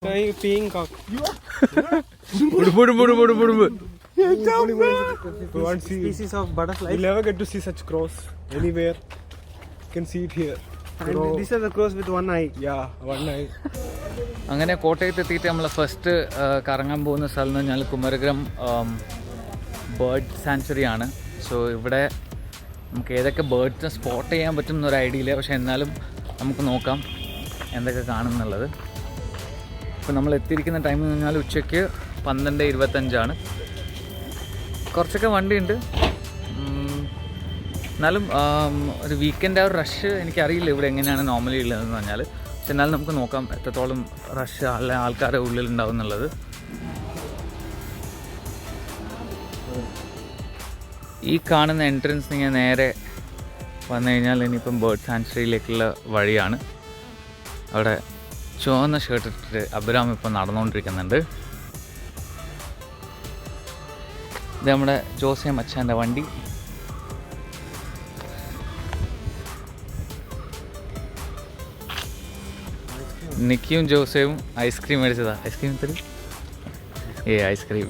peeing cock. One species of butterflies. You'll never get to see such crows anywhere. You can see it here. And these are the crows with one eye. Yeah, one eye. അങ്ങനെ കോട്ടയത്ത് എത്തിയിട്ട് നമ്മൾ first കറങ്ങാൻ പോകുന്ന സ്ഥലം എന്ന് പറഞ്ഞാൽ Kumarakom bird sanctuary ആണ്. സോ ഇവിടെ നമുക്ക് ഏതൊക്കെ ബേർഡ്സിനെ സ്പോട്ട് ചെയ്യാൻ പറ്റും എന്നൊരു ഐഡിയ ഇല്ല, പക്ഷേ എന്നാലും നമുക്ക് നോക്കാം എന്തൊക്കെ കാണുന്നുള്ളത്. ഇപ്പോൾ നമ്മൾ എത്തിയിരിക്കുന്ന ടൈം എന്ന് പറഞ്ഞാൽ ഉച്ചയ്ക്ക് 12:25. കുറച്ചൊക്കെ വണ്ടിയുണ്ട്, എന്നാലും ഒരു വീക്കെൻഡ് ആ ഒരു റഷ് എനിക്കറിയില്ല ഇവിടെ എങ്ങനെയാണ് നോർമലി ഉള്ളതെന്ന് പറഞ്ഞാൽ. പക്ഷെ എന്നാലും നമുക്ക് നോക്കാം എത്രത്തോളം റഷ് ആൾക്കാരുടെ ഉള്ളിലുണ്ടാവും എന്നുള്ളത്. ഈ കാണുന്ന എൻട്രൻസ് നിങ്ങൾ നേരെ വന്നു കഴിഞ്ഞാൽ ഇനിയിപ്പം ബേർഡ് സാങ്ച്വറിയിലേക്കുള്ള വഴിയാണ്. അവിടെ ചുവന്ന ഷർട്ട് ഇട്ടിട്ട് അഭിരാം ഇപ്പം നടന്നുകൊണ്ടിരിക്കുന്നുണ്ട്. ഇത് നമ്മുടെ ജോസെ മച്ചാൻ്റെ വണ്ടി. നിക്കിയും ജോസയും ഐസ്ക്രീം മേടിച്ചതാ. ഐസ്ക്രീം തരും. ഐസ്ക്രീം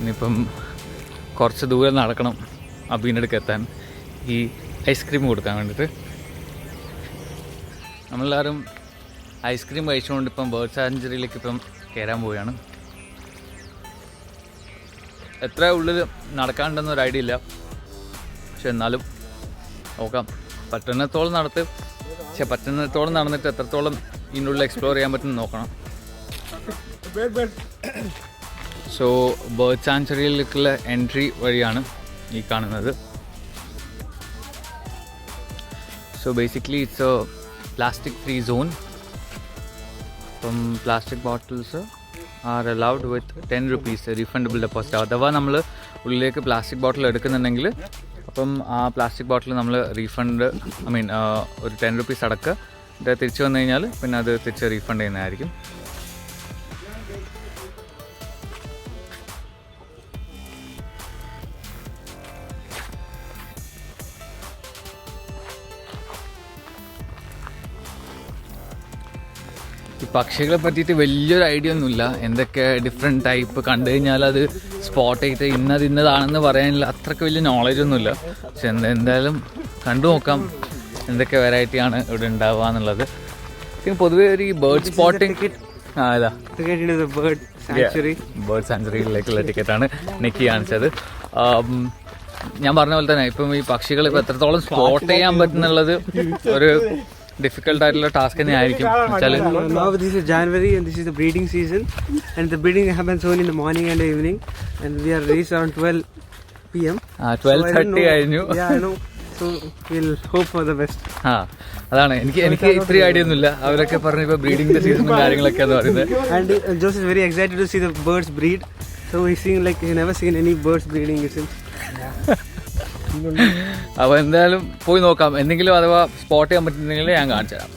ഇനിയിപ്പം കുറച്ച് ദൂരം നടക്കണം അബീൻ്റെ അടുക്ക് എത്താൻ ഈ ഐസ്ക്രീം കൊടുക്കാൻ വേണ്ടിയിട്ട്. നമ്മളെല്ലാവരും ഐസ്ക്രീം കഴിച്ചുകൊണ്ട് ഇപ്പം ബേർഡ് സാങ്ച്വറിയിലേക്ക് ഇപ്പം കയറാൻ പോവുകയാണ്. എത്ര ഉള്ളിൽ നടക്കാനുണ്ടെന്നൊരു ഐഡിയ ഇല്ല, പക്ഷെ എന്നാലും നോക്കാം. പറ്റുന്നിടത്തോളം നടന്നിട്ട് എത്രത്തോളം ഇതിൻ്റെ ഉള്ളിൽ എക്സ്പ്ലോർ ചെയ്യാൻ പറ്റുമെന്ന് നോക്കണം. സോ ബേർഡ് സാങ്ച്വറിയിലേക്കുള്ള എൻട്രി വഴിയാണ് ഈ കാണുന്നത്. So basically it's a plastic free zone. അപ്പം plastic bottles are allowed with 10 rupees refundable deposit. അഥവാ നമ്മൾ ഉള്ളിലേക്ക് പ്ലാസ്റ്റിക് ബോട്ടിൽ എടുക്കുന്നുണ്ടെങ്കിൽ അപ്പം ആ പ്ലാസ്റ്റിക് ബോട്ടിൽ നമ്മൾ റീഫണ്ട് ഒരു 10 rupees അടക്കുക. ഇത് തിരിച്ചു വന്നു കഴിഞ്ഞാൽ പിന്നെ അത് തിരിച്ച് റീഫണ്ട് ചെയ്യുന്നതായിരിക്കും. ഈ പക്ഷികളെ പറ്റിയിട്ട് വലിയൊരു ഐഡിയ ഒന്നുമില്ല. എന്തൊക്കെ ഡിഫറെൻറ്റ് ടൈപ്പ് കണ്ടു കഴിഞ്ഞാൽ അത് സ്പോട്ട് ചെയ്തിട്ട് ഇന്നതാണെന്ന് പറയാനില്ല, അത്രയ്ക്ക് വലിയ നോളജൊന്നുമില്ല. പക്ഷെ എന്തായാലും കണ്ടു നോക്കാം എന്തൊക്കെ വെറൈറ്റിയാണ് ഇവിടെ ഉണ്ടാവുക എന്നുള്ളത്. പിന്നെ പൊതുവേ ഒരു ഈ ബേർഡ് സ്പോട്ടിങ് ബേർഡ് സാങ്ച്വറിയിലേക്കുള്ള ടിക്കറ്റാണ് നിക്കി കാണിച്ചത്. ഞാൻ പറഞ്ഞ പോലെ തന്നെ ഇപ്പം ഈ പക്ഷികൾ ഇപ്പം എത്രത്തോളം സ്പോട്ട് ചെയ്യാൻ പറ്റുന്നുള്ളത് ഒരു ഡിഫിക്കൽട്ട് ആയിട്ടുള്ള ടാസ്ക് തന്നെ ആയിരിക്കും. Now this is January and this is the breeding season, and the breeding happens only in the morning and evening, and we are reached around 12 PM. 12:30 കഴിഞ്ഞു. Yeah, I know. So we'll hope for the best. അതാണ് എനിക്ക് ഇത്രയും idea ഒന്നുമില്ല. അവരൊക്കെ പറഞ്ഞു ഇപ്പോൾ ബ്രീഡിങ്ങിന്റെ സീസണും കാര്യങ്ങളൊക്കെയാണ് പറയുന്നത്. And Joseph is very excited to see the birds breed. So he's seeing like he's never seen any birds breeding itself. അപ്പോൾ എന്തായാലും പോയി നോക്കാം. എന്തെങ്കിലും അഥവാ സ്പോട്ട് ചെയ്യാൻ പറ്റുന്നെങ്കിൽ ഞാൻ കാണിച്ചു തരാം.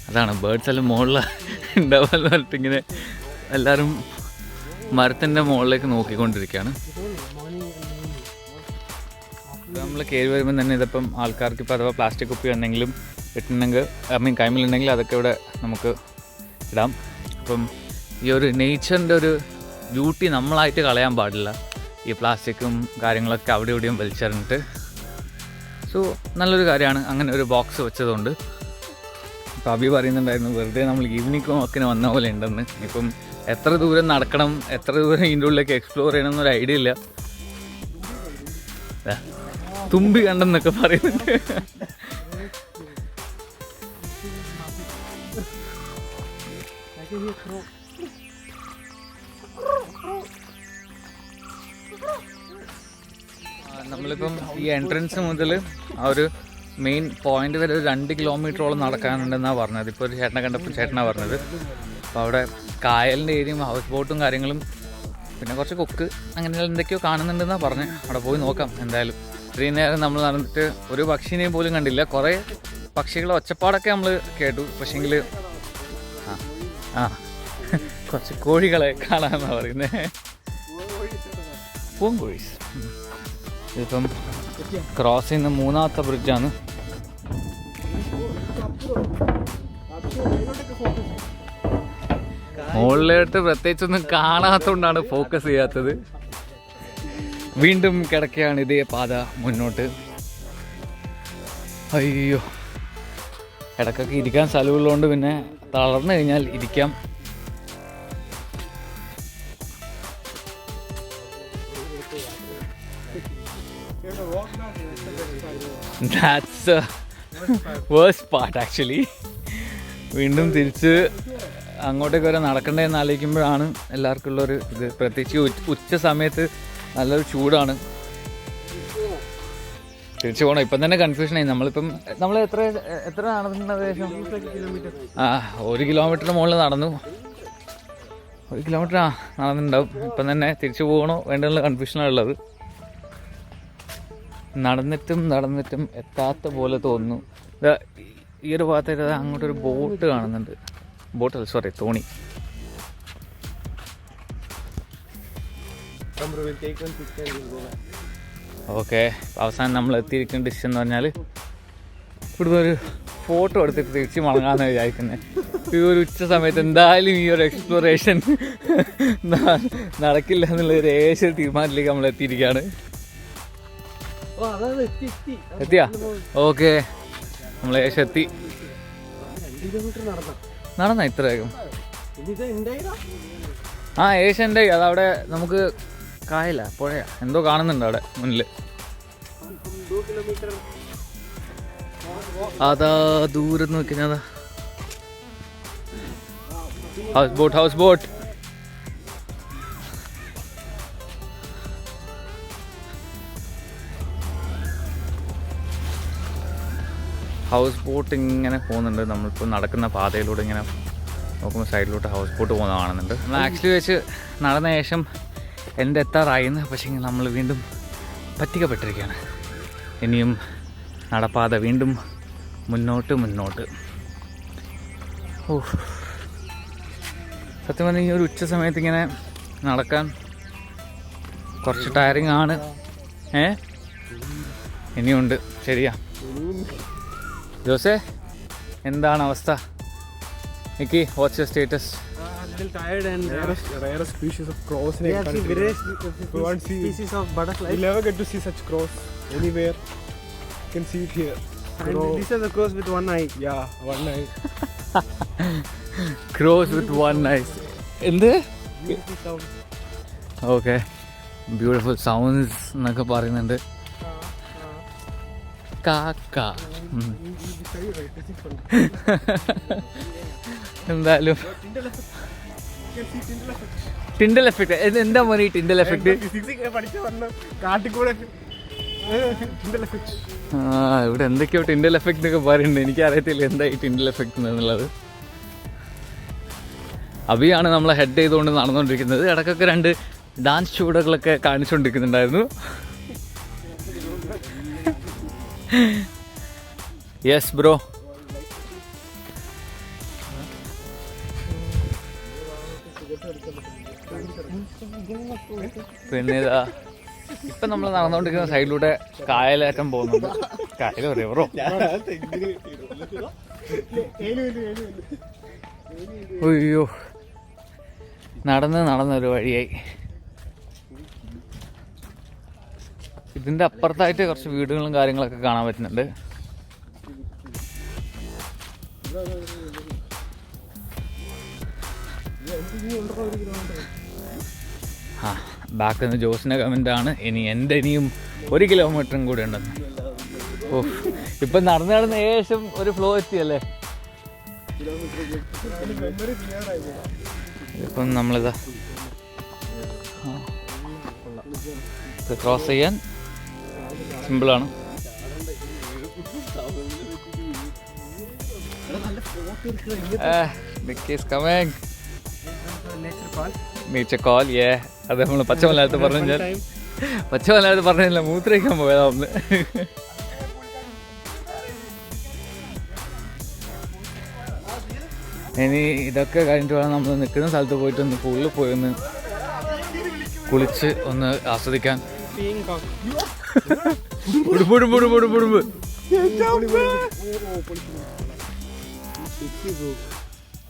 അതാണ് ബേർഡ്സ് എല്ലാം മുകളിൽ ഉണ്ടാവാന്ന് പറഞ്ഞിട്ട് ഇങ്ങനെ എല്ലാവരും മരത്തിൻ്റെ മുകളിലേക്ക് നോക്കിക്കൊണ്ടിരിക്കുകയാണ്. നമ്മൾ കയറി വരുമ്പോൾ തന്നെ ഇതിപ്പം ആൾക്കാർക്ക് ഇപ്പോൾ അഥവാ പ്ലാസ്റ്റിക് കുപ്പി എന്തെങ്കിലും ഇട്ടുണ്ടെങ്കിൽ കൈമിലുണ്ടെങ്കിൽ അതൊക്കെ ഇവിടെ നമുക്ക് ഇടാം. അപ്പം ഈ ഒരു നേച്ചറിൻ്റെ ഒരു ബ്യൂട്ടി നമ്മളായിട്ട് കളയാൻ പാടില്ല. ഈ പ്ലാസ്റ്റിക്കും കാര്യങ്ങളൊക്കെ അവിടെ ഇവിടെയും വലിച്ചെറിഞ്ഞിട്ട്. സോ നല്ലൊരു കാര്യമാണ് അങ്ങനെ ഒരു ബോക്സ് വെച്ചതുകൊണ്ട്. അപ്പോൾ അഭി പറയുന്നുണ്ടായിരുന്നു വെറുതെ നമ്മൾ ഈവനിങ് വാക്കിന് വന്ന പോലെ ഉണ്ടെന്ന്. ഇപ്പം എത്ര ദൂരം നടക്കണം, എത്ര ദൂരം ഇതിൻ്റെ ഉള്ളിലേക്ക് എക്സ്പ്ലോർ ചെയ്യണം എന്നൊരു ഐഡിയ ഇല്ല. തുമ്പി കണ്ടെന്നൊക്കെ പറയുന്നുണ്ട്. നമ്മളിപ്പം ഈ എൻട്രൻസ് മുതൽ ആ ഒരു മെയിൻ പോയിന്റ് വരെ ഒരു 2 കിലോമീറ്ററോളം നടക്കാനുണ്ടെന്നാണ് പറഞ്ഞത്. ഇപ്പോൾ ഒരു ചേട്ടനെ കണ്ടപ്പോൾ ചേട്ടനാണ് പറഞ്ഞത്. അപ്പോൾ അവിടെ കായലിൻ്റെ ഏരിയയും ഹൗസ് ബോട്ടും കാര്യങ്ങളും പിന്നെ കുറച്ച് കൊക്ക് അങ്ങനെയുള്ള എന്തൊക്കെയോ കാണുന്നുണ്ടെന്നാണ് പറഞ്ഞത്. അവിടെ പോയി നോക്കാം. എന്തായാലും ഇത്രയും നേരം നമ്മൾ നടന്നിട്ട് ഒരു പക്ഷിനെയും പോലും കണ്ടില്ല. കുറേ പക്ഷികളുടെ ഒച്ചപ്പാടൊക്കെ നമ്മൾ കേട്ടു, പക്ഷേങ്കിൽ കുറച്ച് കോഴികളെ കാണാമെന്നാണ് പറയുന്നത്. പൂങ്കോഴീസ്. ഇതിപ്പം ക്രോസ് ചെയ്യുന്ന 3ാമത്തെ ബ്രിഡ്ജാണ്. മുകളിലോട്ട് പ്രത്യേകിച്ചൊന്നും കാണാത്തതുകൊണ്ടാണ് ഫോക്കസ് ചെയ്യാത്തത്. വീണ്ടും കിടക്കുകയാണ് ഇതേ പാത മുന്നോട്ട്. അയ്യോ, ഇടയ്ക്കൊക്കെ ഇരിക്കാൻ സ്ഥലമുള്ളതുകൊണ്ട് പിന്നെ തളർന്നു കഴിഞ്ഞാൽ ഇരിക്കാം. That's the worst part actually. വീണ്ടും തിരിച്ച് അങ്ങോട്ടേക്ക് വരെ നടക്കണ്ടേന്ന് ആലോചിക്കുമ്പോഴാണ് എല്ലാവർക്കും ഉള്ളൊരു ഇത്. പ്രത്യേകിച്ച് ഉച്ച സമയത്ത് നല്ലൊരു ചൂടാണ്. തിരിച്ചു പോകണം. ഇപ്പം തന്നെ കൺഫ്യൂഷനായി. നമ്മൾ എത്ര നടന്നത്? ഏകദേശം 1 കിലോമീറ്ററിന് മുകളിൽ നടന്നു. 1 കിലോമീറ്റർ നടന്നിട്ടുണ്ടാവും. ഇപ്പം തന്നെ തിരിച്ചു പോകണോ വേണ്ടുള്ള കൺഫ്യൂഷനാണ് ഉള്ളത്. നടന്നിട്ടും എത്താത്ത പോലെ തോന്നുന്നു. ഈ ഒരു ഭാഗത്തേക്ക് അങ്ങോട്ടൊരു ബോട്ട് കാണുന്നുണ്ട്. ബോട്ടല്ല, സോറി, തോണി. ഓക്കെ, അവസാനം നമ്മൾ എത്തിയിരിക്കുന്ന ഡിഷ് എന്ന് പറഞ്ഞാൽ ഇവിടുന്ന് ഒരു ഫോട്ടോ എടുത്തിട്ട് തിരിച്ച് മടങ്ങാമെന്ന് വിചാരിക്കുന്നത്. ഈ ഒരു ഉച്ച സമയത്ത് എന്തായാലും ഈ ഒരു എക്സ്പ്ലോറേഷൻ നടക്കില്ല എന്നുള്ളൊരു ഏഷ്യ തീരുമാനത്തിലേക്ക് നമ്മൾ എത്തിയിരിക്കുകയാണ്. എത്തിയാ? ഓക്കെ, നമ്മൾ ഏഷ്യ എത്തി. നടന്ന ഇത്ര വേഗം? ഏഷ്യൻ്റെ അതവിടെ നമുക്ക് കായല പുഴയാ എന്തോ കാണുന്നുണ്ട് അവിടെ മുന്നിൽ. അതാ ദൂരം നോക്കിയതാ ഹൗസ് ബോട്ട്. ഹൗസ് ബോട്ട് ഇങ്ങനെ പോകുന്നുണ്ട്. നമ്മളിപ്പോൾ നടക്കുന്ന പാതയിലൂടെ ഇങ്ങനെ നോക്കുമ്പോൾ സൈഡിലോട്ട് ഹൗസ് ബോട്ട് പോകുന്ന കാണുന്നുണ്ട്. നമ്മൾ ആക്ച്വലി വെച്ച് നടന്ന ശേഷം എൻ്റെ എത്താറായിന്ന്. പക്ഷേ നമ്മൾ വീണ്ടും പറ്റിക്കപ്പെട്ടിരിക്കുകയാണ്. ഇനിയും നടപ്പാത വീണ്ടും മുന്നോട്ട്. ഓ, സത്യം പറഞ്ഞാൽ ഈ ഒരു ഉച്ച സമയത്ത് ഇങ്ങനെ നടക്കാൻ കുറച്ച് ടയറിങ് ആണ്. ഇനിയുണ്ട്. ശരിയാ ജോസേ, എന്താണ് അവസ്ഥ? Nikki, what's your status? Little tired and rarest species of crows in a country. We won't see species of butterflies. We'll never get to see such crows anywhere. You can see it here. And these are the crows with one eye. Yeah, one eye. Crows with one eye. എന്ത്? Beautiful sound. Okay, beautiful sounds എന്നൊക്കെ പറയുന്നുണ്ട്. കാക്ക. എന്തായാലും Tyndall effect എന്താ മോനെ ഈ Tyndall effect? ഇവിടെ എന്തൊക്കെയോ ടിൻഡൽ എഫക്ട് ഒക്കെ പറയുന്നുണ്ട്. എനിക്കറിയത്തില്ല എന്താ ഈ ടിൻഡൽ എഫക്ട് എന്നുള്ളത്. അഭിയാണ് നമ്മളെ ഹെഡ് ചെയ്തുകൊണ്ട് നടന്നുകൊണ്ടിരിക്കുന്നത്. ഇടയ്ക്കൊക്കെ 2 ഡാൻസ് ചൂടുകളൊക്കെ കാണിച്ചുകൊണ്ടിരിക്കുന്നുണ്ടായിരുന്നു. Yes bro. പിന്നെ ഇപ്പം നമ്മൾ നടന്നുകൊണ്ടിരിക്കുന്ന സൈഡിലൂടെ കായലേറ്റം പോകുന്നുണ്ട്. കായലോ റിവറോ? അയ്യോ, നടന്നൊരു വഴിയായി. ഇതിൻ്റെ അപ്പുറത്തായിട്ട് കുറച്ച് വീടുകളും കാര്യങ്ങളൊക്കെ കാണാൻ പറ്റുന്നുണ്ട്. ബാക്കിൽ നിന്ന് ജോസിൻ്റെ കമൻ്റാണ് ഇനിയും 1 കിലോമീറ്ററും കൂടെ ഉണ്ടെന്ന്. ഓ, ഇപ്പം നടന്ന് ഏകദേശം ഒരു ഫ്ലോ എത്തിയല്ലേ. ഇപ്പം നമ്മളിതാ ക്രോസ് ചെയ്യാൻ സിമ്പിളാണ്. Nikki is coming. Nature call, yeah. അത് നമ്മൾ പച്ചമലയാളത്ത് പറഞ്ഞില്ല, മൂത്രയ്ക്കാൻ പോയതാ ഒന്ന്. ഇനി ഇതൊക്കെ കഴിഞ്ഞിട്ട് വേണം നമ്മൾ നിൽക്കുന്ന സ്ഥലത്ത് പോയിട്ട് ഒന്ന് പൂളിൽ പോയി ഒന്ന് കുളിച്ച് ഒന്ന് ആസ്വദിക്കാൻ.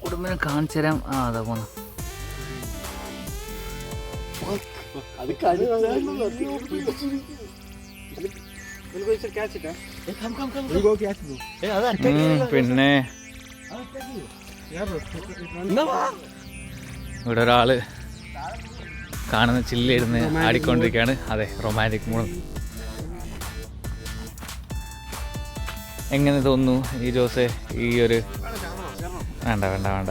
ഉടുമ്പിനെ കാണിച്ചു തരാം. അതാ പോന്നു. പിന്നെ ഇവിടെ ഒരാള് കാണുന്ന ചില്ലിരുന്ന് ആടിക്കൊണ്ടിരിക്കുകയാണ്. അതെ, റൊമാൻറ്റിക് മൂഡ്. എങ്ങനെ തോന്നുന്നു ഈ ജോസെ ഈ ഒരു വേണ്ട വേണ്ട വേണ്ട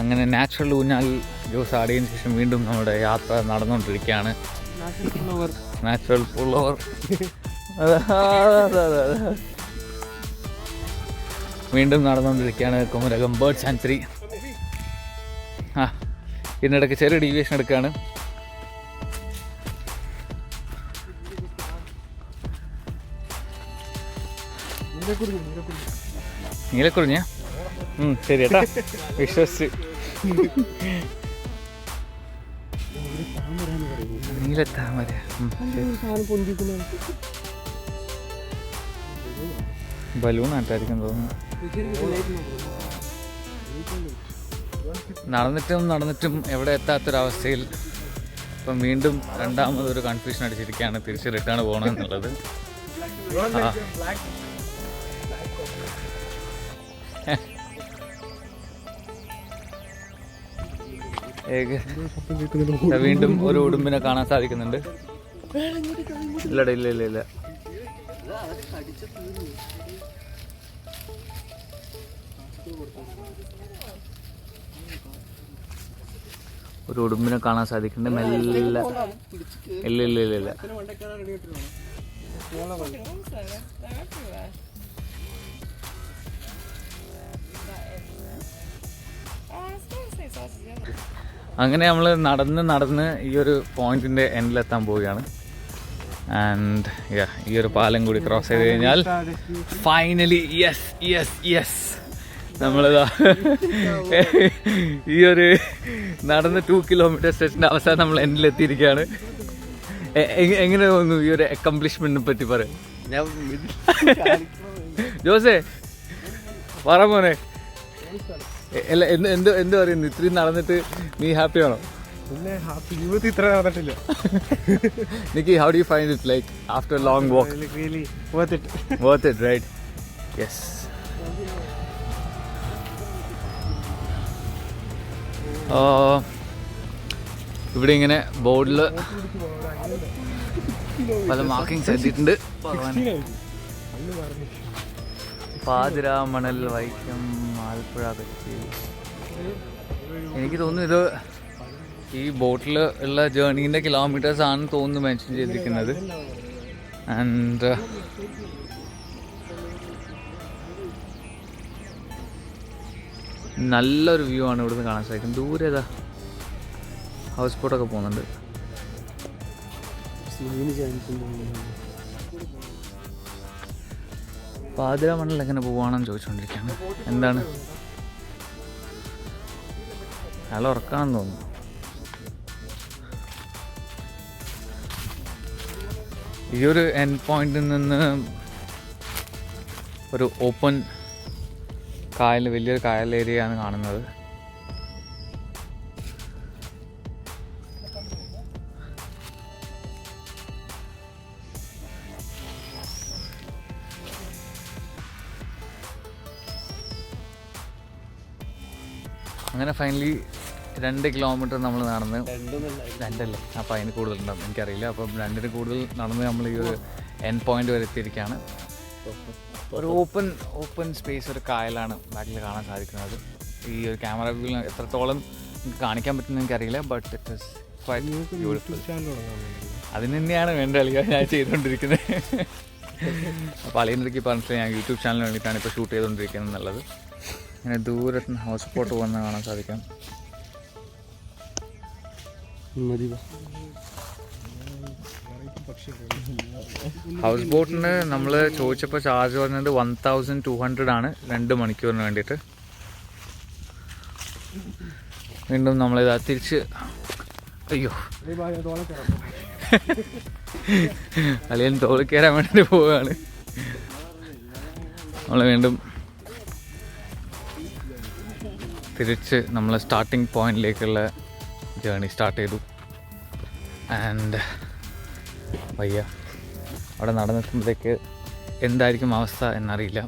അങ്ങനെ നാച്ചുറൽ ഊഞ്ഞാൽ ജോസ് ആടിയതിനു ശേഷം വീണ്ടും നമ്മുടെ യാത്ര നടന്നുകൊണ്ടിരിക്കുകയാണ്. നാച്ചുറൽ പുള്ളവർ വീണ്ടും നടന്നുകൊണ്ടിരിക്കുകയാണ്. Kumarakom bird sanctuary. ഇതിനിടയ്ക്ക് ചെറിയ ഡീവിയേഷൻ എടുക്കുകയാണ്. നീലക്കുറിഞ്ഞ ശരി ഏട്ടാ, വിശ്വസിച്ച്. നീലത്താമര ബലൂൺ ആയിട്ടായിരിക്കും തോന്നുന്നു. നടന്നിട്ടും എവിടെ എത്താത്തൊരവസ്ഥയിൽ ഇപ്പം വീണ്ടും രണ്ടാമതൊരു കൺഫ്യൂഷൻ അടിച്ചിരിക്കുകയാണ് തിരിച്ച് റിട്ടേൺ പോകണമെന്നുള്ളത്. വീണ്ടും ഒരു ഉടുമ്പിനെ കാണാൻ സാധിക്കുന്നുണ്ട്. ഇല്ലടാ, ഇല്ല. ഒരു ഉടുമ്പിനെ കാണാൻ സാധിക്കുന്നുണ്ട്. മെല്ലെ ഇല്ല. അങ്ങനെ നമ്മൾ നടന്ന് ഈ ഒരു പോയിന്റിന്റെ എൻഡിലെത്താൻ പോവുകയാണ്. ആൻഡ് ഈ ഒരു പാലം കൂടി ക്രോസ് ചെയ്ത് കഴിഞ്ഞാൽ ഫൈനലി യെസ് നമ്മളിതാ ഈ ഒരു നടന്ന് 2 കിലോമീറ്റർ സെറ്റിന്റെ അവസാനം നമ്മൾ എൻഡിലെത്തിയിരിക്കുകയാണ്. എങ്ങനെ തോന്നുന്നു ഈ ഒരു അക്കംപ്ലിഷ്മെന്റിനെ പറ്റി പറയാം? ജോസേ പറ മോനെ, എന്ത് പറയുന്നു? ഇത്രയും നടന്നിട്ട് നീ ഹാപ്പിയാണോ? ഇത്ര നടന്നിട്ടില്ല. Nikki, how do you find it like after a long walk? Really worth it. Worth it, right? Yes. ഇവിടെ ഇങ്ങനെ ബോർഡിൽ പല മാർക്കിങ്സ് എഴുതിയിട്ടുണ്ട്. പാതിര, മണൽ, വൈക്കം, ആലപ്പുഴ, കൊച്ചി. എനിക്ക് തോന്നുന്നു ഇത് ഈ ബോട്ടിൽ ഉള്ള ജേർണീൻ്റെ കിലോമീറ്റേഴ്സ് ആണെന്ന് തോന്നുന്നു മെൻഷൻ ചെയ്തിരിക്കുന്നത്. ആൻഡ് നല്ലൊരു വ്യൂ ആണ് ഇവിടുന്ന് കാണാൻ സാധിക്കുന്നത്. ദൂരെ ഏതാ ഹൗസ് ബോട്ടൊക്കെ പോകുന്നുണ്ട്. പാതിര മണ്ണിൽ എങ്ങനെ പോവാണെന്ന് ചോദിച്ചുകൊണ്ടിരിക്കുകയാണ്. എന്താണ് നല്ല ഉറക്കാണെന്ന് തോന്നുന്നു. ഈ ഒരു എൻഡ് പോയിന്റിൽ നിന്ന് ഒരു ഓപ്പൺ കായൽ, വലിയൊരു കായൽ ഏരിയയാണ് കാണുന്നത്. അങ്ങനെ ഫൈനലി 2 കിലോമീറ്റർ നമ്മൾ നടന്ന്, 2 അല്ലേ, അപ്പോൾ അതിന് കൂടുതലുണ്ടാവും എനിക്കറിയില്ല. അപ്പം 2 കൂടുതൽ നടന്ന് നമ്മൾ ഈ ഒരു എൻഡ് പോയിന്റ് വരെ എത്തിയിരിക്കുകയാണ്. ഒരു ഓപ്പൺ സ്പേസ്, ഒരു കായലാണ് ബാക്കിൽ കാണാൻ സാധിക്കുന്നത്. ഈ ഒരു ക്യാമറ വ്യൂവിൽ എത്രത്തോളം എനിക്ക് കാണിക്കാൻ പറ്റുമെന്ന് എനിക്കറിയില്ല, but it is quite beautiful. അതിന് തന്നെയാണ് വേണ്ട കളികൾ ഞാൻ ചെയ്തുകൊണ്ടിരിക്കുന്നത്. അപ്പോൾ അളിയനിടയ്ക്ക് പറഞ്ഞിട്ട് ഞാൻ യൂട്യൂബ് ചാനലിന് വേണ്ടിയിട്ടാണ് ഇപ്പോൾ ഷൂട്ട് ചെയ്തുകൊണ്ടിരിക്കുന്നത് എന്നുള്ളത്. ഇങ്ങനെ ദൂരത്ത് ഹൗസ് ബോട്ട് പോകുന്ന കാണാൻ സാധിക്കാം. ഹൗസ് ബോട്ടിന് നമ്മൾ ചോദിച്ചപ്പോൾ ചാർജ് പറഞ്ഞത് 1200 ആണ് 2 മണിക്കൂറിന് വേണ്ടിയിട്ട്. വീണ്ടും നമ്മളിതാ തിരിച്ച്, അയ്യോ അളിയൻ തോളിൽ കയറാൻ വേണ്ടിയിട്ട് പോവുകയാണ്. നമ്മൾ വീണ്ടും തിരിച്ച് നമ്മൾ സ്റ്റാർട്ടിങ് പോയിന്റിലേക്കുള്ള ജേണി സ്റ്റാർട്ട് ചെയ്തു. ആൻഡ് വയ്യ, അവിടെ നടന്നെത്തുമ്പോഴത്തേക്ക് എന്തായിരിക്കും അവസ്ഥ എന്നറിയില്ല.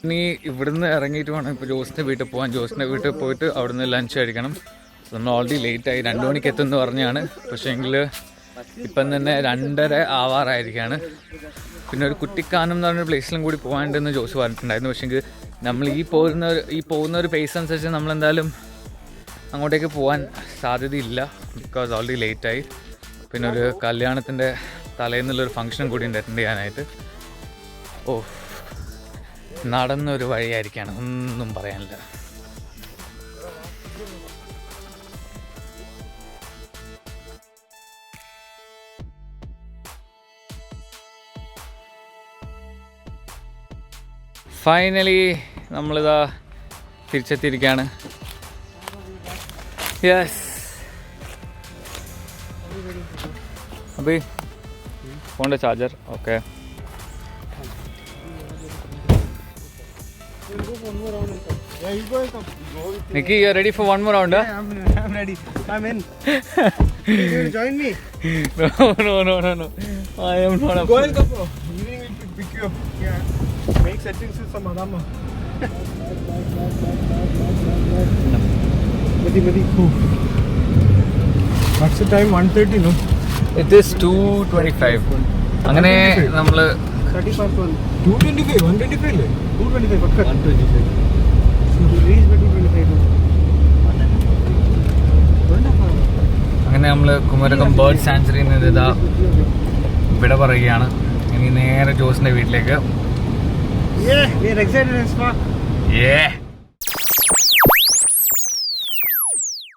ഇനി ഇവിടുന്ന് ഇറങ്ങിയിട്ട് വേണം ഇപ്പോൾ ജോസിൻ്റെ വീട്ടിൽ പോകാൻ. ജോസിൻ്റെ വീട്ടിൽ പോയിട്ട് അവിടുന്ന് ലഞ്ച് കഴിക്കണം. നമ്മൾ ഓൾറെഡി ലേറ്റായി, 2 മണിക്ക് എത്തുമെന്ന് പറഞ്ഞാണ്. പക്ഷേ എങ്കിൽ ഇപ്പം തന്നെ 2:30 ആവാറായിരിക്കുകയാണ്. പിന്നെ ഒരു കുട്ടിക്കാനം എന്ന് പറഞ്ഞൊരു പ്ലേസിലും കൂടി പോകാണ്ടെന്ന് ജോസ് പറഞ്ഞിട്ടുണ്ടായിരുന്നു. പക്ഷേ എങ്കിൽ നമ്മൾ ഈ പോകുന്ന ഒരു പേസ് അനുസരിച്ച് നമ്മളെന്തായാലും അങ്ങോട്ടേക്ക് പോകാൻ സാധ്യതയില്ല. ബിക്കോസ് ഓൾറെഡി ലേറ്റായി. പിന്നെ ഒരു കല്യാണത്തിൻ്റെ തലേന്നുള്ളൊരു ഫംഗ്ഷനും കൂടി ഉണ്ട് അറ്റൻഡ് ചെയ്യാനായിട്ട്. ഓ, നടന്നൊരു വഴിയായിരിക്കാണ്, ഒന്നും പറയാനില്ല. ഫൈനലി നമ്മളിതാ തിരിച്ചെത്തിയിരിക്കുകയാണ്. യെസ് അഭി, ഫോണിൻ്റെ charger. Okay, Nikki, you're ready for one more round? Yeah, I'm ready. I'm in. You join me? No. I am not. Go and come. Evening we'll pick you up. Yeah. Make settings with some Adama. Madi. What's the time? 1:30, no? It is 2:25. അങ്ങനെ നമ്മൾ 35. 2:25. 1:25 അല്ലേ? 2:25. പക്ക. 1:25. അങ്ങനെ നമ്മൾ Kumarakom bird സാങ്ച്വറിയിൽ നിന്ന് ഇതാ വിട പറയുകയാണ്. ഇനി നേരെ ജോസിന്റെ വീട്ടിലേക്ക്. Yeah, we are excited as fuck. Yeah.